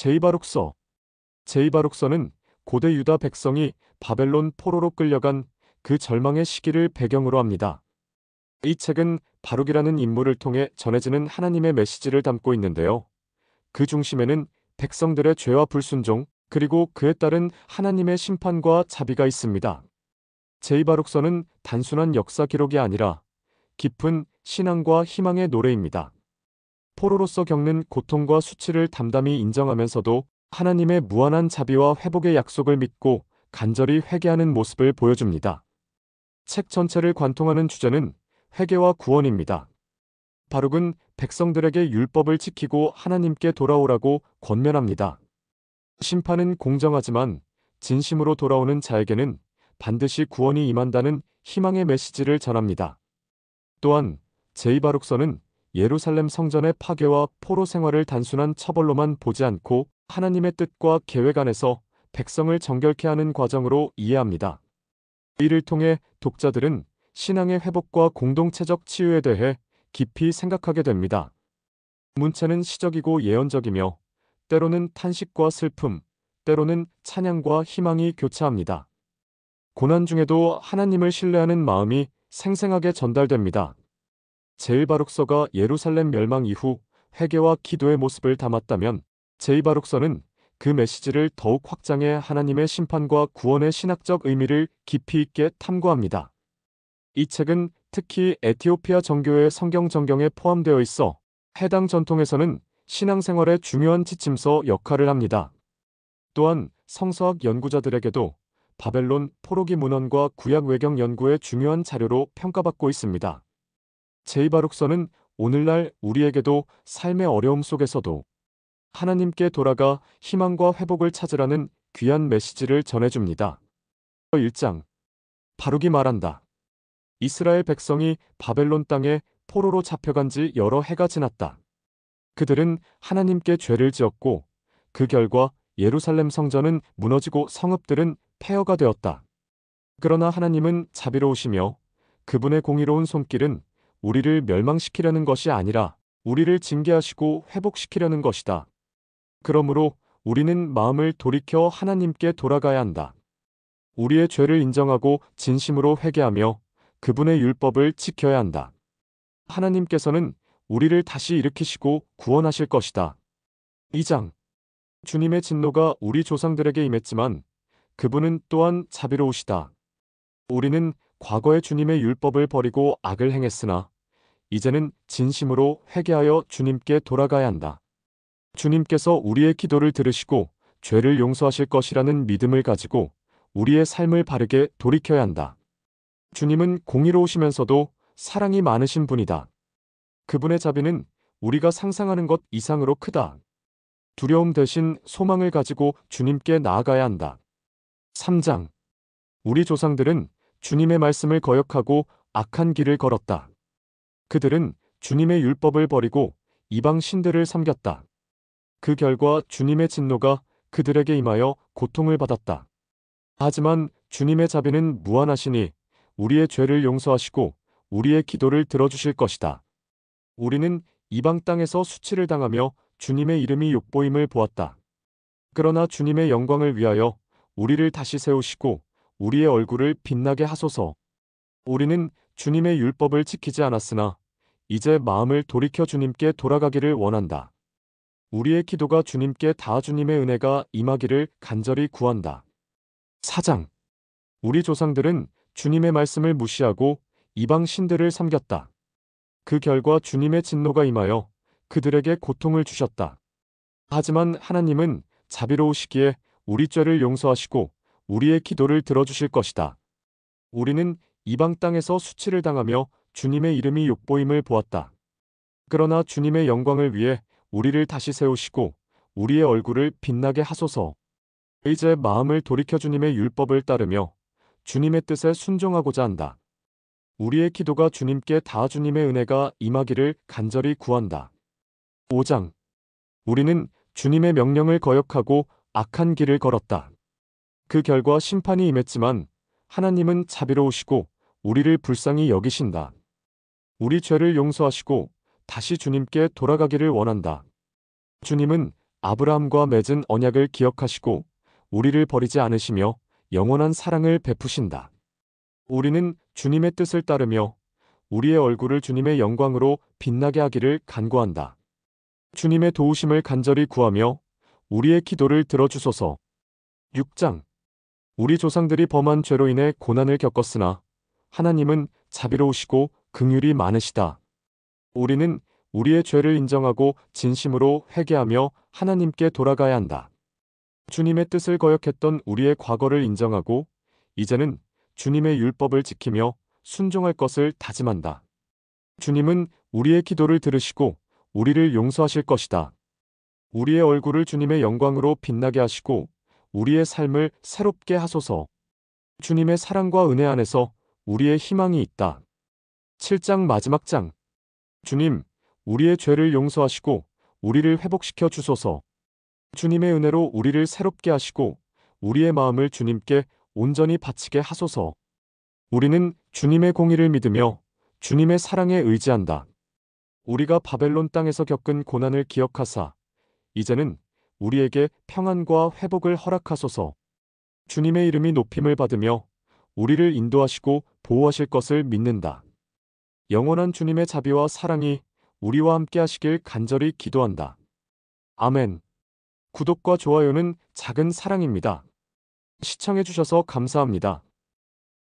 제2바룩서. 제2바룩서는 고대 유다 백성이 바벨론 포로로 끌려간 그 절망의 시기를 배경으로 합니다. 이 책은 바룩이라는 인물을 통해 전해지는 하나님의 메시지를 담고 있는데요. 그 중심에는 백성들의 죄와 불순종, 그리고 그에 따른 하나님의 심판과 자비가 있습니다. 제2바룩서는 단순한 역사 기록이 아니라 깊은 신앙과 희망의 노래입니다. 포로로서 겪는 고통과 수치를 담담히 인정하면서도 하나님의 무한한 자비와 회복의 약속을 믿고 간절히 회개하는 모습을 보여줍니다. 책 전체를 관통하는 주제는 회개와 구원입니다. 바룩은 백성들에게 율법을 지키고 하나님께 돌아오라고 권면합니다. 심판은 공정하지만 진심으로 돌아오는 자에게는 반드시 구원이 임한다는 희망의 메시지를 전합니다. 또한 제2바룩서는 예루살렘 성전의 파괴와 포로 생활을 단순한 처벌로만 보지 않고 하나님의 뜻과 계획 안에서 백성을 정결케 하는 과정으로 이해합니다. 이를 통해 독자들은 신앙의 회복과 공동체적 치유에 대해 깊이 생각하게 됩니다. 문체는 시적이고 예언적이며 때로는 탄식과 슬픔, 때로는 찬양과 희망이 교차합니다. 고난 중에도 하나님을 신뢰하는 마음이 생생하게 전달됩니다. 제1바룩서가 예루살렘 멸망 이후 회개와 기도의 모습을 담았다면 제2바룩서는 그 메시지를 더욱 확장해 하나님의 심판과 구원의 신학적 의미를 깊이 있게 탐구합니다. 이 책은 특히 에티오피아 정교의 성경 전경에 포함되어 있어 해당 전통에서는 신앙생활의 중요한 지침서 역할을 합니다. 또한 성서학 연구자들에게도 바벨론 포로기 문헌과 구약 외경 연구의 중요한 자료로 평가받고 있습니다. 제2바룩서는 오늘날 우리에게도 삶의 어려움 속에서도 하나님께 돌아가 희망과 회복을 찾으라는 귀한 메시지를 전해줍니다. 1장. 바룩이 말한다. 이스라엘 백성이 바벨론 땅에 포로로 잡혀간 지 여러 해가 지났다. 그들은 하나님께 죄를 지었고 그 결과 예루살렘 성전은 무너지고 성읍들은 폐허가 되었다. 그러나 하나님은 자비로우시며 그분의 공의로운 손길은 우리를 멸망시키려는 것이 아니라 우리를 징계하시고 회복시키려는 것이다. 그러므로 우리는 마음을 돌이켜 하나님께 돌아가야 한다. 우리의 죄를 인정하고 진심으로 회개하며 그분의 율법을 지켜야 한다. 하나님께서는 우리를 다시 일으키시고 구원하실 것이다. 2장. 주님의 진노가 우리 조상들에게 임했지만 그분은 또한 자비로우시다. 우리는 과거에 주님의 율법을 버리고 악을 행했으나 이제는 진심으로 회개하여 주님께 돌아가야 한다. 주님께서 우리의 기도를 들으시고 죄를 용서하실 것이라는 믿음을 가지고 우리의 삶을 바르게 돌이켜야 한다. 주님은 공의로우시면서도 사랑이 많으신 분이다. 그분의 자비는 우리가 상상하는 것 이상으로 크다. 두려움 대신 소망을 가지고 주님께 나아가야 한다. 3장. 우리 조상들은 주님의 말씀을 거역하고 악한 길을 걸었다. 그들은 주님의 율법을 버리고 이방 신들을 섬겼다. 그 결과 주님의 진노가 그들에게 임하여 고통을 받았다. 하지만 주님의 자비는 무한하시니 우리의 죄를 용서하시고 우리의 기도를 들어주실 것이다. 우리는 이방 땅에서 수치를 당하며 주님의 이름이 욕보임을 보았다. 그러나 주님의 영광을 위하여 우리를 다시 세우시고 우리의 얼굴을 빛나게 하소서. 우리는 주님의 율법을 지키지 않았으나 이제 마음을 돌이켜 주님께 돌아가기를 원한다. 우리의 기도가 주님께 닿아 주님의 은혜가 임하기를 간절히 구한다. 4장. 우리 조상들은 주님의 말씀을 무시하고 이방 신들을 섬겼다. 그 결과 주님의 진노가 임하여 그들에게 고통을 주셨다. 하지만 하나님은 자비로우시기에 우리 죄를 용서하시고 우리의 기도를 들어주실 것이다. 우리는 이방 땅에서 수치를 당하며 주님의 이름이 욕보임을 보았다. 그러나 주님의 영광을 위해 우리를 다시 세우시고 우리의 얼굴을 빛나게 하소서. 이제 마음을 돌이켜 주님의 율법을 따르며 주님의 뜻에 순종하고자 한다. 우리의 기도가 주님께 닿아 주님의 은혜가 임하기를 간절히 구한다. 5장. 우리는 주님의 명령을 거역하고 악한 길을 걸었다. 그 결과 심판이 임했지만 하나님은 자비로우시고 우리를 불쌍히 여기신다. 우리 죄를 용서하시고 다시 주님께 돌아가기를 원한다. 주님은 아브라함과 맺은 언약을 기억하시고 우리를 버리지 않으시며 영원한 사랑을 베푸신다. 우리는 주님의 뜻을 따르며 우리의 얼굴을 주님의 영광으로 빛나게 하기를 간구한다. 주님의 도우심을 간절히 구하며 우리의 기도를 들어주소서. 6장. 우리 조상들이 범한 죄로 인해 고난을 겪었으나 하나님은 자비로우시고 긍휼이 많으시다. 우리는 우리의 죄를 인정하고 진심으로 회개하며 하나님께 돌아가야 한다. 주님의 뜻을 거역했던 우리의 과거를 인정하고 이제는 주님의 율법을 지키며 순종할 것을 다짐한다. 주님은 우리의 기도를 들으시고 우리를 용서하실 것이다. 우리의 얼굴을 주님의 영광으로 빛나게 하시고 우리의 삶을 새롭게 하소서. 주님의 사랑과 은혜 안에서 우리의 희망이 있다. 7장 마지막 장. 주님, 우리의 죄를 용서하시고 우리를 회복시켜 주소서. 주님의 은혜로 우리를 새롭게 하시고 우리의 마음을 주님께 온전히 바치게 하소서. 우리는 주님의 공의를 믿으며 주님의 사랑에 의지한다. 우리가 바벨론 땅에서 겪은 고난을 기억하사 이제는 우리에게 평안과 회복을 허락하소서. 주님의 이름이 높임을 받으며 우리를 인도하시고 보호하실 것을 믿는다. 영원한 주님의 자비와 사랑이 우리와 함께 하시길 간절히 기도한다. 아멘. 구독과 좋아요는 작은 사랑입니다. 시청해주셔서 감사합니다.